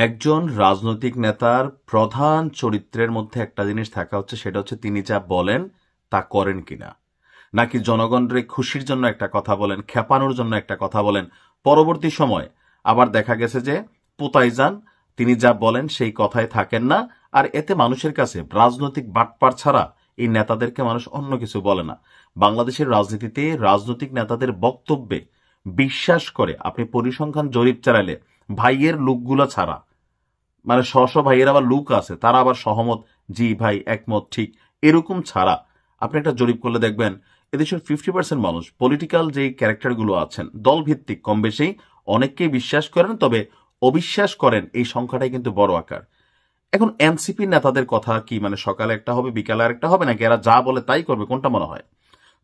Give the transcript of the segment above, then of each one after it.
একজন রাজনৈতিক নেতার প্রধান চরিত্রের মধ্যে একটা জিনিস থাকা হচ্ছে, সেটা হচ্ছে তিনি যা বলেন তা করেন কিনা। নাকি জনগণের খুশির জন্য একটা কথা বলেন, খেপানোর জন্য একটা কথা বলেন, পরবর্তী সময় আবার দেখা গেছে যে পোতাই যান, তিনি যা বলেন সেই কথায় থাকেন না। আর এতে মানুষের কাছে রাজনৈতিক বাটপার ছাড়া এই নেতাদেরকে মানুষ অন্য কিছু বলে না। বাংলাদেশের রাজনীতিতে রাজনৈতিক নেতাদের বক্তব্যে বিশ্বাস করে আপনি পরিসংখ্যান জরিপ চালালে ভাইয়ের লোকগুলো ছাড়া, মানে ভাইয়ের আবার লুক আছে, তারা আবার সহমত, জি ভাই একমত, ঠিক, এরকম ছাড়া আপনি একটা জরিপ করলে দেখবেন এদেশের 50% মানুষ পলিটিক্যাল যে ক্যারেক্টারগুলো আছেন দল ভিত্তিক কম বেশি অনেককেই বিশ্বাস করেন, তবে অবিশ্বাস করেন এই সংখ্যাটাই কিন্তু বড় আকার। এখন এনসিপি নেতাদের কথা কি মানে সকালে একটা হবে বিকালে আরেকটা হবে, নাকি এরা যা বলে তাই করবে, কোনটা মনে হয়?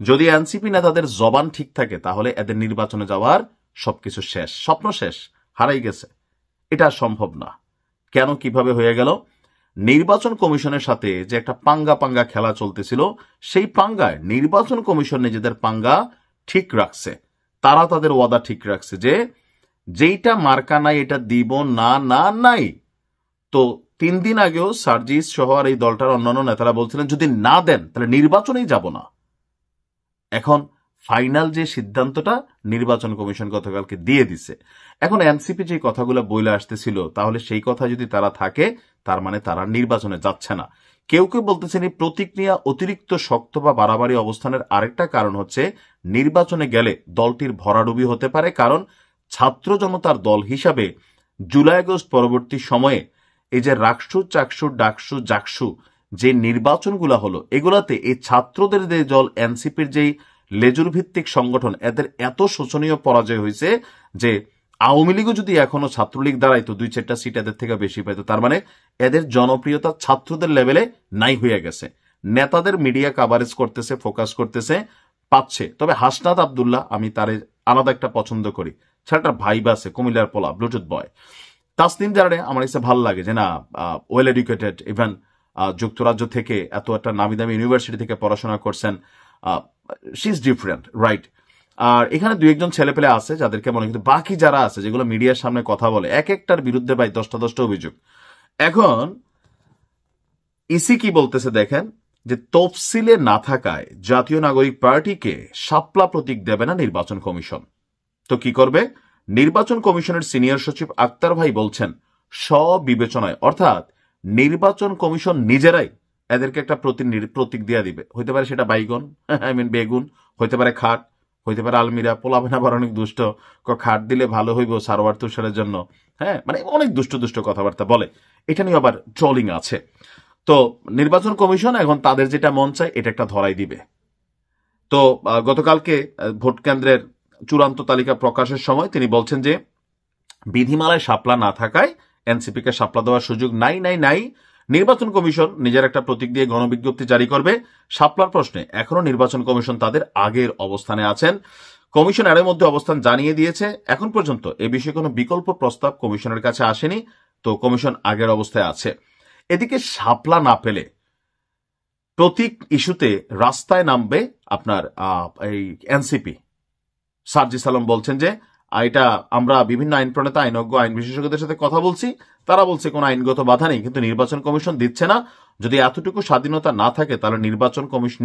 যদি এনসিপি নেতাদের জবান ঠিক থাকে তাহলে এদের নির্বাচনে যাওয়ার সবকিছু শেষ, স্বপ্ন শেষ, হারাই গেছে। এটা সম্ভব না। কেন, কিভাবে হয়ে গেল? নির্বাচন কমিশনের সাথে যে একটা পাঙ্গা পাঙ্গা খেলা চলতেছিল, সেই পাঙ্গায় নির্বাচন কমিশন নিজেদের পাঙ্গা ঠিক রাখছে। তারা তাদের ওয়াদা ঠিক রাখছে যে যেইটা মার্কা নাই এটা দিব না, না নাই। তো 3 দিন আগেও সার্জিস সহ আর এই দলটার অন্যান্য নেতারা বলছিলেন যদি না দেন তাহলে নির্বাচনেই যাব না। এখন ফাইনাল যে সিদ্ধান্তটা নির্বাচন কমিশন গতকালকে দিয়ে দিছে। এখন এনসিপি যে কথাগুলো বইলে আসতেছিল, তাহলে সেই কথা যদি তারা থাকে তার মানে তারা নির্বাচনে যাচ্ছে না। কেউ কেউ বলতেছেন এই প্রতিক্রিয়া অতিরিক্ত শক্ত বা বাড়াবাড়ি অবস্থানের আরেকটা কারণ হচ্ছে নির্বাচনে গেলে দলটির ভরাডুবি হতে পারে, কারণ ছাত্র জনতার দল হিসাবে জুলাই আগস্ট পরবর্তী সময়ে এই যে রাকসু চাকসু ডাকসু জাকসু যে নির্বাচনগুলো হলো, এগুলাতে এই ছাত্রদের যে দল এনসিপির যেই লেজুর ভিত্তিক সংগঠন, এদের এত শোচনীয় পরাজয় হয়েছে যে আওয়ামী লীগও যদি এখনো ছাত্রলীগ দাঁড়াইতো 2-4টা সিট এদের থেকে বেশি পাইতো। তার মানে এদের জনপ্রিয়তা ছাত্রদের লেভেলে নাই হয়ে গেছে। নেতাদের মিডিয়া কাভারেজ করতেছে, ফোকাস করতেছে, পাচ্ছে। তবে হাসনাত আবদুল্লাহ, আমি তার আলাদা একটা পছন্দ করি, ছেলেটার ভাইব আছে, কুমিল্লার পোলা, ব্লুটুথ বয়। তাসনিম জানারে আমার কাছে ভালো লাগে যে না, ওয়েল এডুকেটেড, ইভেন যুক্তরাজ্য থেকে এত একটা নামি দামি ইউনিভার্সিটি থেকে পড়াশোনা করছেন, শি ইজ ডিফারেন্ট, রাইট। আর এখানে 2-1জন ছেলেপেলে আছে যাদেরকে মনে, কিন্তু বাকি যারা আছে যেগুলো মিডিয়ার সামনে কথা বলে এক একটার বিরুদ্ধে ভাই 10টা অভিযোগ। এখন ইসি কি বলতেছে দেখেন, যে তফসিলে না থাকায় জাতীয় নাগরিক পার্টিকে শাপলা প্রতীক দেবে না নির্বাচন কমিশন। তো কি করবে? নির্বাচন কমিশনের সিনিয়র সচিব আক্তার ভাই বলছেন স্ববিবেচনায়, অর্থাৎ নির্বাচন কমিশন নিজেরাই এদেরকে একটা প্রতীক দিয়ে দিবে। হইতে পারে সেটা বাইগন, বেগুন, হইতে পারে খাট, হইতে পারে আলমিরা। পোলাবেন আবার অনেক দুষ্ট, খাট দিলে ভালো হইব সারোয়ার তুষারের জন্য, হ্যাঁ, মানে অনেক দুষ্ট দুষ্ট কথাবার্তা বলে। এটা নিয়ে আবার ট্রলিং আছে। তো নির্বাচন কমিশন এখন তাদের যেটা মন চায় এটা একটা ধরাই দিবে। তো গতকালকে ভোট কেন্দ্রের চূড়ান্ত তালিকা প্রকাশের সময় তিনি বলছেন যে বিধিমালায় শাপলা না থাকায় এনসিপিকে শাপলা দেওয়ার সুযোগ নাই। নির্বাচন কমিশন নিজের একটা প্রতীক দিয়ে গণবিজ্ঞপ্তি জারি করবে। শাপলার প্রশ্নে এখনো নির্বাচন কমিশন তাদের আগের অবস্থানে আছেন। কমিশন এর মধ্যে অবস্থান জানিয়ে দিয়েছে। এখন পর্যন্ত এ বিষয়ে কোনো বিকল্প প্রস্তাব কমিশনের কাছে আসেনি। তো কমিশন আগের অবস্থায় আছে। এদিকে শাপলা না পেলে প্রতীক ইস্যুতে রাস্তায় নামবে আপনার এই এনসিপি। সার্জিস আলম বলছেন যে এটা আমরা বিভিন্ন আইন প্রণেতা, আইনজ্ঞ, আইন বিশেষজ্ঞদের সাথে কথা বলছি, তারা বলছে কোনো আইনগত বাধা নেই, কিন্তু নির্বাচন কমিশন দিচ্ছে না। যদি এতটুকু স্বাধীনতা না থাকে তাহলে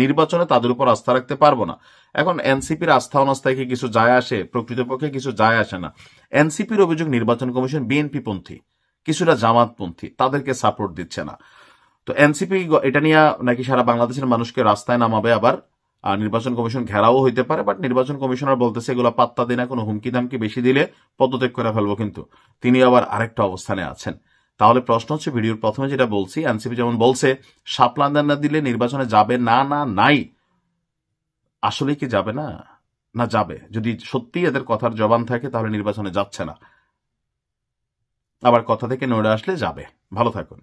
নির্বাচনে তাদের উপর আস্থা রাখতে পারবো না। এখন এনসিপির আস্থা অনাস্থায় কি কিছু যায় আসে? প্রকৃতপক্ষে কিছু যায় আসে না। এনসিপির অভিযোগ নির্বাচন কমিশন বিএনপি পন্থী, কিছুটা জামাতপন্থী, তাদেরকে সাপোর্ট দিচ্ছে না। তো এনসিপি এটা নিয়ে নাকি সারা বাংলাদেশের মানুষকে রাস্তায় নামাবে, আবার নির্বাচন কমিশন ঘেরাও হইতে পারে। বাট নির্বাচন কমিশনার বলতেছে এগুলো পাত্তা দিই না, কোনো হুমকি দামকি বেশি দিলে পদত্যাগ করে ফেলবো। কিন্তু তিনি আবার আরেকটা অবস্থানে আছেন। তাহলে প্রশ্ন হচ্ছে, ভিডিওর প্রথমে যেটা বলছি, এনসিপি যেমন বলছে শাপলা না দিলে নির্বাচনে যাবে না, নাই, আসলে কি যাবে না? না যাবে। যদি সত্যি এদের কথার জবান থাকে তাহলে নির্বাচনে যাচ্ছে না, আবার কথা থেকে নড়ে আসলে যাবে। ভালো থাকুন।